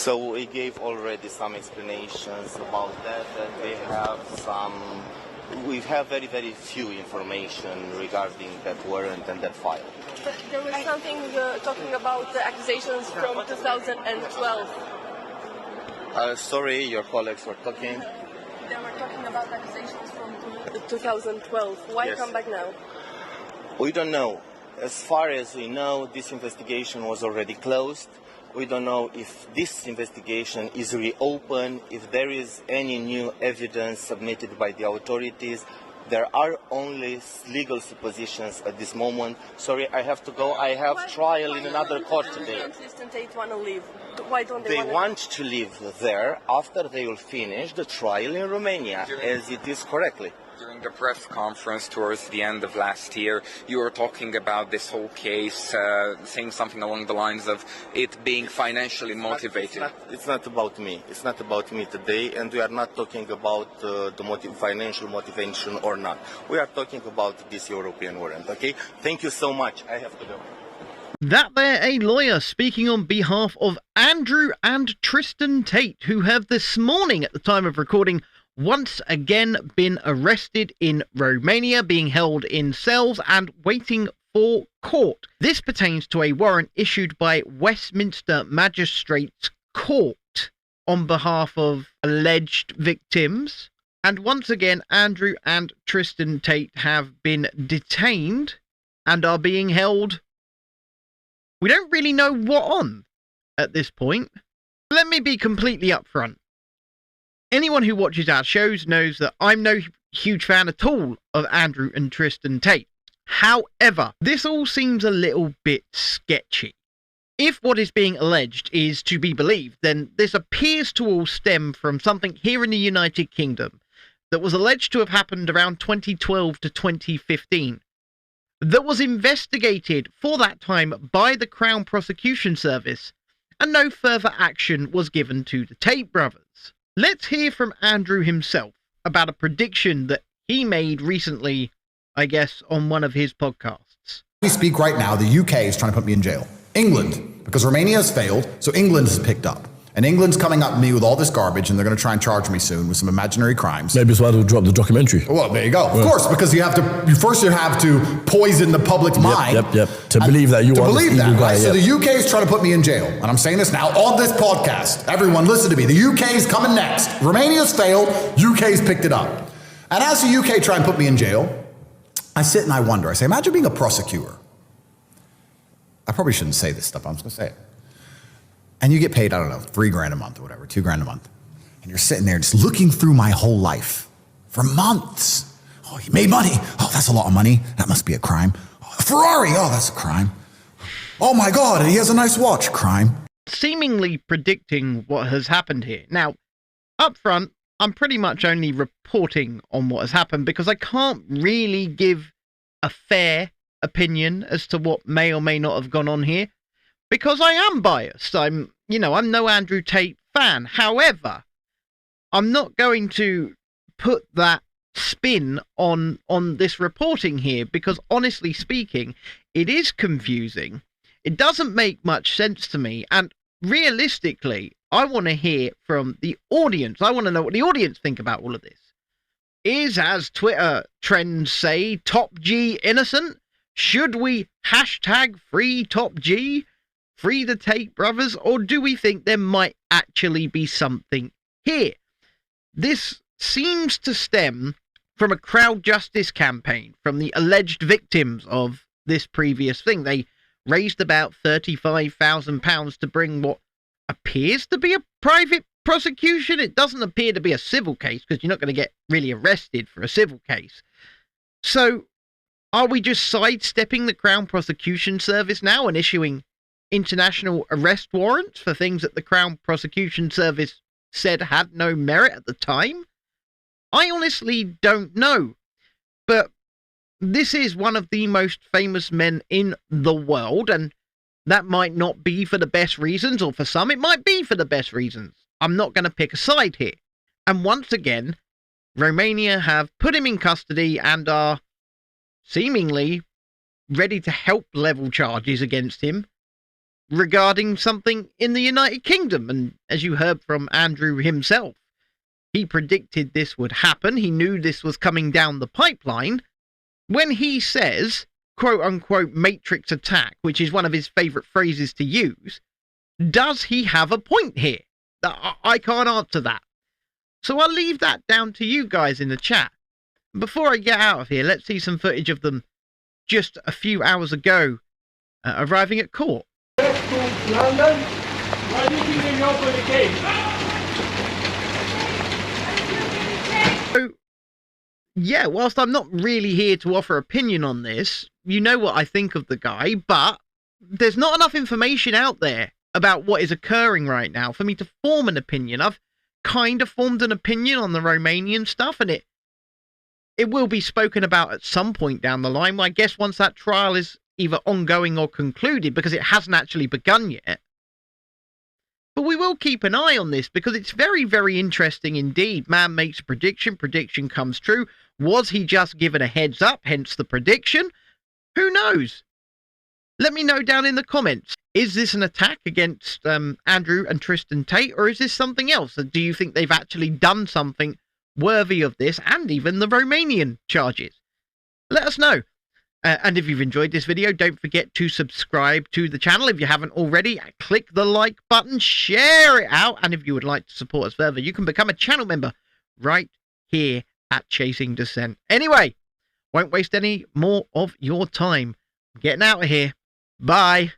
So we gave already some explanations about that, and we have very, very few information regarding that warrant and that file. But there was something talking about the accusations from 2012. Sorry, your colleagues were talking. They were talking about accusations from 2012. Why Yes. come back now? We don't know. As far as we know, this investigation was already closed. We don't know if this investigation is reopened, if there is any new evidence submitted by the authorities. There are only legal suppositions at this moment. Sorry, I have to go. I have trial in another court today. Why don't Tristan Tate want to leave? Why don't They want to live there after they will finish the trial in Romania, as it is correctly. During the press conference towards the end of last year, you were talking about this whole case, saying something along the lines of it being financially motivated. It's not about me. It's not about me today, and we are not talking about the financial motivation or not. We are talking about this European warrant, okay? Thank you so much. I have to go. That there, a lawyer speaking on behalf of Andrew and Tristan Tate, who have this morning, at the time of recording, once again been arrested in Romania, being held in cells and waiting for court. This pertains to a warrant issued by Westminster Magistrates Court on behalf of alleged victims. And once again, Andrew and Tristan Tate have been detained and are being held. We don't really know what on at this point. Let me be completely upfront. Anyone who watches our shows knows that I'm no huge fan at all of Andrew and Tristan Tate. However, this all seems a little bit sketchy. If what is being alleged is to be believed, then this appears to all stem from something here in the United Kingdom that was alleged to have happened around 2012 to 2015. That was investigated for that time by the Crown Prosecution Service, and no further action was given to the Tate brothers. Let's hear from Andrew himself about a prediction that he made recently, I guess, on one of his podcasts. We speak right now, the UK is trying to put me in jail. England, because Romania has failed, so England has picked up. And England's coming up to me with all this garbage, and they're going to try and charge me soon with some imaginary crimes. Maybe it's why they'll drop the documentary. Well, there you go. Of course, because you have to poison the public's mind. Yep. To believe that you are this evil guy. Right? So the UK is trying to put me in jail. And I'm saying this now on this podcast. Everyone listen to me. The UK is coming next. Romania's failed. UK's picked it up. And as the UK try and put me in jail, I sit and I wonder. I say, imagine being a prosecutor. I probably shouldn't say this stuff. I'm just going to say it. And you get paid, I don't know, $3,000 a month or whatever, $2,000 a month. And you're sitting there just looking through my whole life for months. Oh, he made money. Oh, that's a lot of money. That must be a crime. Oh, a Ferrari. Oh, that's a crime. Oh my God, he has a nice watch. Crime. Seemingly predicting what has happened here. Now, up front, I'm pretty much only reporting on what has happened because I can't really give a fair opinion as to what may or may not have gone on here. Because I am biased. I'm no Andrew Tate fan. However, I'm not going to put that spin on this reporting here because honestly speaking, it is confusing. It doesn't make much sense to me. And realistically, I want to hear from the audience. I want to know what the audience think about all of this. Is, as Twitter trends say, Top G innocent? Should we hashtag free Top G? Free the Tate brothers, or do we think there might actually be something here? This seems to stem from a crowd justice campaign from the alleged victims of this previous thing. They raised about £35,000 to bring what appears to be a private prosecution. It doesn't appear to be a civil case because you're not going to get really arrested for a civil case. So are we just sidestepping the Crown Prosecution Service now and issuing international arrest warrants for things that the Crown Prosecution Service said had no merit at the time? I honestly don't know. But this is one of the most famous men in the world, and that might not be for the best reasons, or for some it might be for the best reasons. I'm not going to pick a side here. And once again, Romania have put him in custody and are seemingly ready to help level charges against him regarding something in the United Kingdom. And as you heard from Andrew himself, he predicted this would happen. He knew this was coming down the pipeline. When he says, quote unquote, matrix attack, which is one of his favourite phrases to use, does he have a point here? I can't answer that. So I'll leave that down to you guys in the chat. Before I get out of here, let's see some footage of them just a few hours ago arriving at court. London, why do you think they open the case? So, yeah, whilst I'm not really here to offer opinion on this, you know what I think of the guy, but there's not enough information out there about what is occurring right now for me to form an opinion. I've kind of formed an opinion on the Romanian stuff, and it will be spoken about at some point down the line. I guess once that trial is either ongoing or concluded, because it hasn't actually begun yet. But we will keep an eye on this because it's very, very interesting indeed. Man makes a prediction, prediction comes true. Was he just given a heads up, hence the prediction? Who knows? Let me know down in the comments. Is this an attack against Andrew and Tristan Tate, or is this something else? Do you think they've actually done something worthy of this, and even the Romanian charges? Let us know. And if you've enjoyed this video, don't forget to subscribe to the channel if you haven't already. Click the like button, share it out, and if you would like to support us further, you can become a channel member right here at Chasing Dissent. Anyway, won't waste any more of your time. I'm getting out of here. Bye.